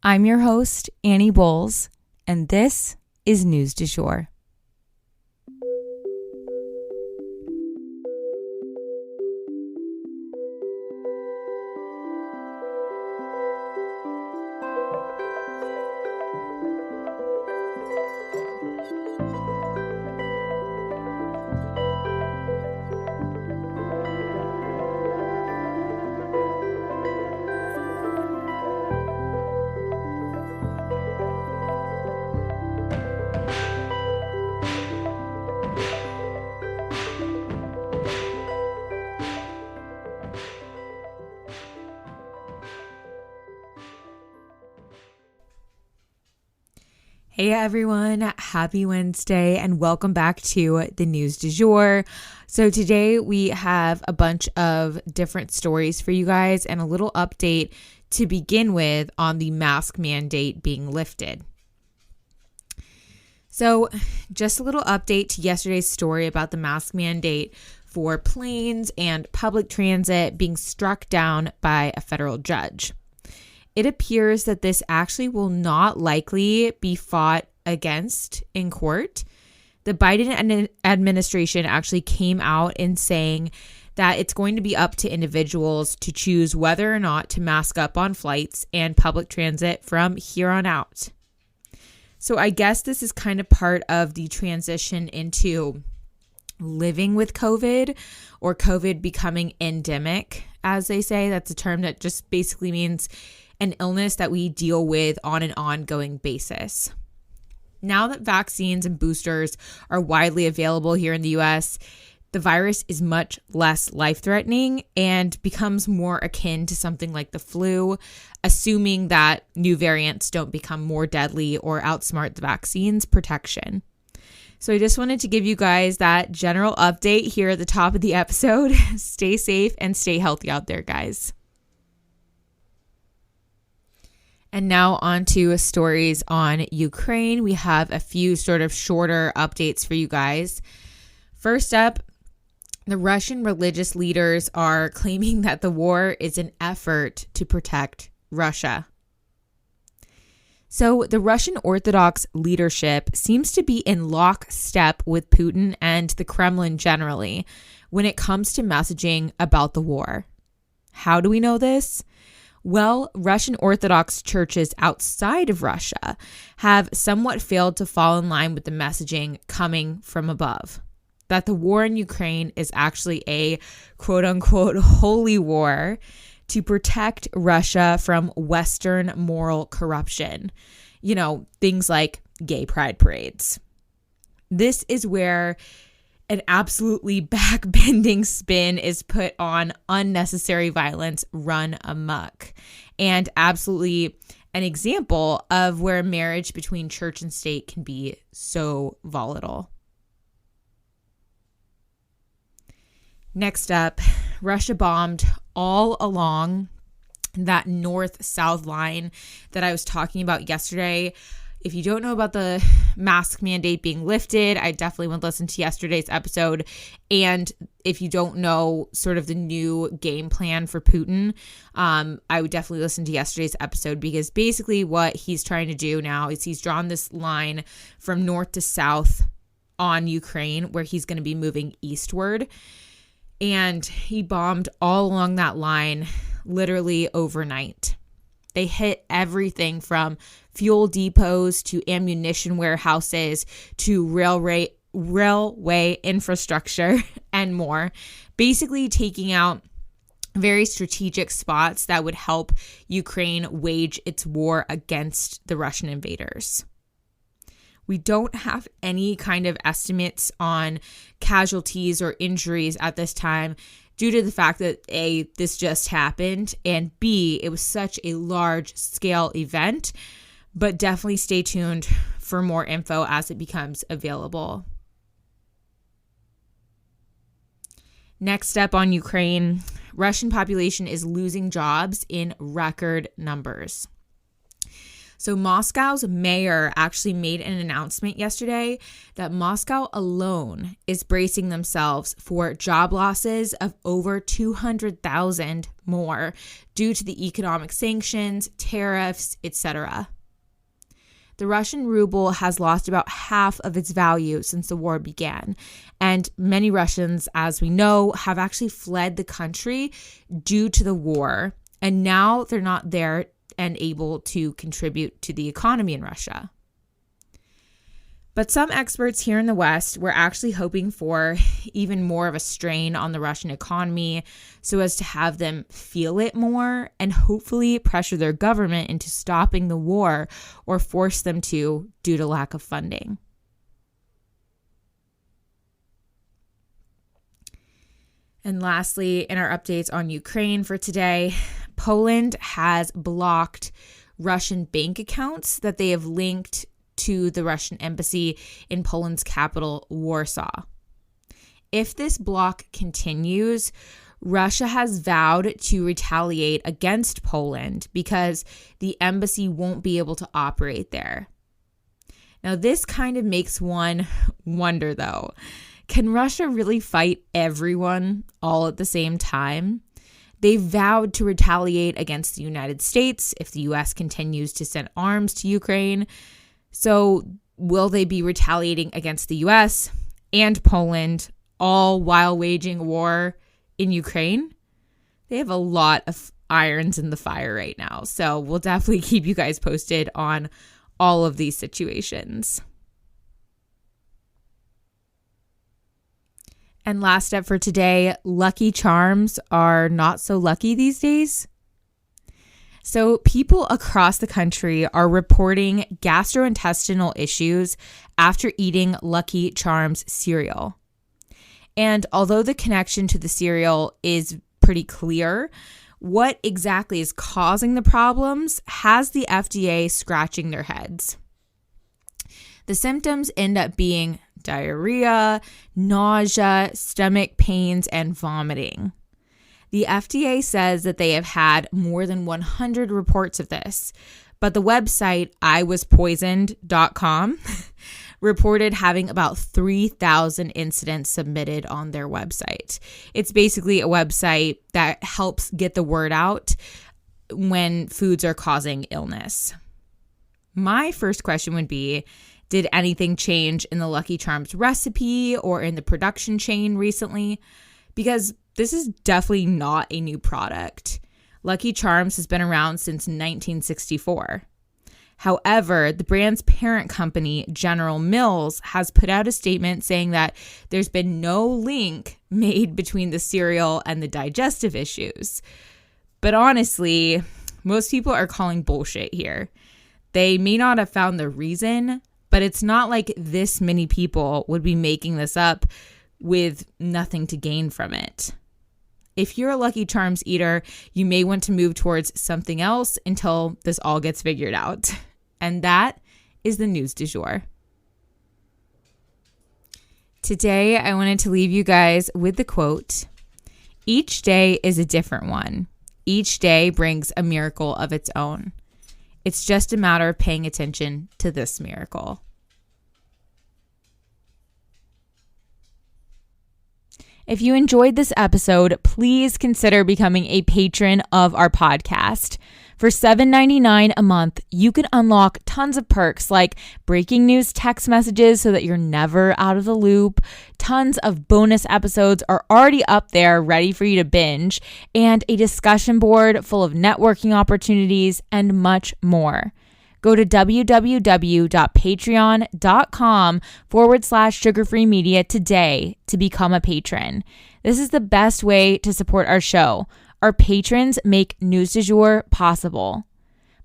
I'm your host, Annie Bowles, and this is News du Jour. Hey everyone, happy Wednesday and welcome back to the News du Jour. So today we have a bunch of different stories for you guys and a little update to begin with on the mask mandate being lifted. So just a little update to yesterday's story about the mask mandate for planes and public transit being struck down by a federal judge. It appears that this actually will not likely be fought against in court. The Biden administration actually came out in saying that it's going to be up to individuals to choose whether or not to mask up on flights and public transit from here on out. So I guess this is kind of part of the transition into living with COVID, or COVID becoming endemic, as they say. That's a term that just basically means an illness that we deal with on an ongoing basis. Now that vaccines and boosters are widely available here in the US, the virus is much less life-threatening and becomes more akin to something like the flu, assuming that new variants don't become more deadly or outsmart the vaccine's protection. So I just wanted to give you guys that general update here at the top of the episode. Stay safe and stay healthy out there, guys. And now on to stories on Ukraine. We have a few sort of shorter updates for you guys. First up, the Russian religious leaders are claiming that the war is an effort to protect Russia. So the Russian Orthodox leadership seems to be in lockstep with Putin and the Kremlin generally when it comes to messaging about the war. How do we know this? Well, Russian Orthodox churches outside of Russia have somewhat failed to fall in line with the messaging coming from above. That the war in Ukraine is actually a quote-unquote holy war to protect Russia from Western moral corruption. You know, things like gay pride parades. This is where an absolutely backbending spin is put on unnecessary violence run amok, and absolutely an example of where marriage between church and state can be so volatile. Next up, Russia bombed all along that north-south line that I was talking about yesterday. If you don't know about the mask mandate being lifted, I definitely would listen to yesterday's episode. And if you don't know sort of the new game plan for Putin, I would definitely listen to yesterday's episode, because basically what he's trying to do now is he's drawn this line from north to south on Ukraine where he's going to be moving eastward. And he bombed all along that line literally overnight. They hit everything from fuel depots to ammunition warehouses to railway infrastructure and more, basically taking out very strategic spots that would help Ukraine wage its war against the Russian invaders. We don't have any kind of estimates on casualties or injuries at this time, due to the fact that A, this just happened, and B, it was such a large-scale event, but definitely stay tuned for more info as it becomes available. Next up on Ukraine, Russian population is losing jobs in record numbers. So Moscow's mayor actually made an announcement yesterday that Moscow alone is bracing themselves for job losses of over 200,000 more due to the economic sanctions, tariffs, etc. The Russian ruble has lost about half of its value since the war began, and many Russians, as we know, have actually fled the country due to the war, and now they're not there and able to contribute to the economy in Russia. But some experts here in the West were actually hoping for even more of a strain on the Russian economy so as to have them feel it more and hopefully pressure their government into stopping the war or force them to due to lack of funding. And lastly, in our updates on Ukraine for today, Poland has blocked Russian bank accounts that they have linked to the Russian embassy in Poland's capital, Warsaw. If this block continues, Russia has vowed to retaliate against Poland because the embassy won't be able to operate there. Now, this kind of makes one wonder, though. Can Russia really fight everyone all at the same time? They vowed to retaliate against the United States if the U.S. continues to send arms to Ukraine. So will they be retaliating against the U.S. and Poland, all while waging war in Ukraine? They have a lot of irons in the fire right now. So we'll definitely keep you guys posted on all of these situations. And last up for today, Lucky Charms are not so lucky these days. So people across the country are reporting gastrointestinal issues after eating Lucky Charms cereal. And although the connection to the cereal is pretty clear, what exactly is causing the problems has the FDA scratching their heads. The symptoms end up being diarrhea, nausea, stomach pains, and vomiting. The FDA says that they have had more than 100 reports of this, but the website iwaspoisoned.com reported having about 3,000 incidents submitted on their website. It's basically a website that helps get the word out when foods are causing illness. My first question would be, did anything change in the Lucky Charms recipe or in the production chain recently? Because this is definitely not a new product. Lucky Charms has been around since 1964. However, the brand's parent company, General Mills, has put out a statement saying that there's been no link made between the cereal and the digestive issues. But honestly, most people are calling bullshit here. They may not have found the reason, but it's not like this many people would be making this up with nothing to gain from it. If you're a Lucky Charms eater, you may want to move towards something else until this all gets figured out. And that is the news du jour. Today, I wanted to leave you guys with the quote, "Each day is a different one. Each day brings a miracle of its own. It's just a matter of paying attention to this miracle." If you enjoyed this episode, please consider becoming a patron of our podcast. For $7.99 a month, you can unlock tons of perks like breaking news text messages so that you're never out of the loop. Tons of bonus episodes are already up there ready for you to binge, and a discussion board full of networking opportunities and much more. Go to www.patreon.com/sugarfree media today to become a patron. This is the best way to support our show. Our patrons make News du Jour possible.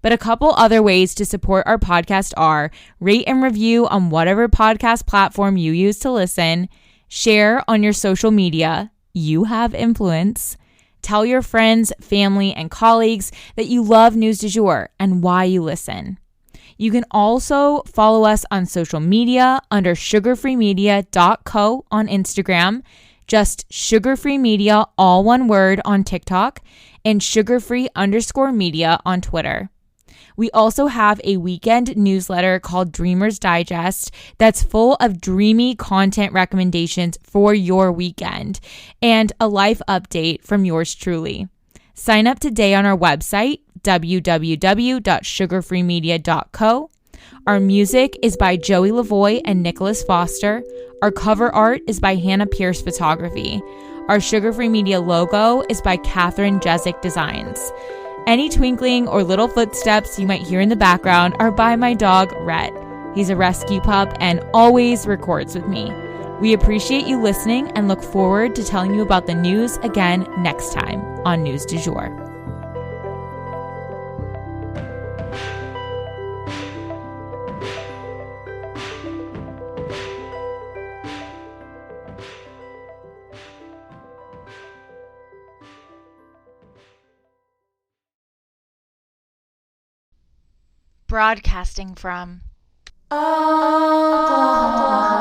But a couple other ways to support our podcast are rate and review on whatever podcast platform you use to listen, share on your social media, you have influence, tell your friends, family, and colleagues that you love News du Jour and why you listen. You can also follow us on social media under sugarfreemedia.co on Instagram, just sugarfreemedia, all one word, on TikTok, and sugarfree_media on Twitter. We also have a weekend newsletter called Dreamers Digest that's full of dreamy content recommendations for your weekend, and a life update from yours truly. Sign up today on our website, www.sugarfreemedia.co. Our music is by Joey Lavoie and Nicholas Foster. Our cover art is by Hannah Pierce Photography. Our Sugar Free Media logo is by Catherine Jezik Designs. Any twinkling or little footsteps you might hear in the background are by my dog, Rhett. He's a rescue pup and always records with me. We appreciate you listening and look forward to telling you about the news again next time on News du Jour. Broadcasting from Oklahoma.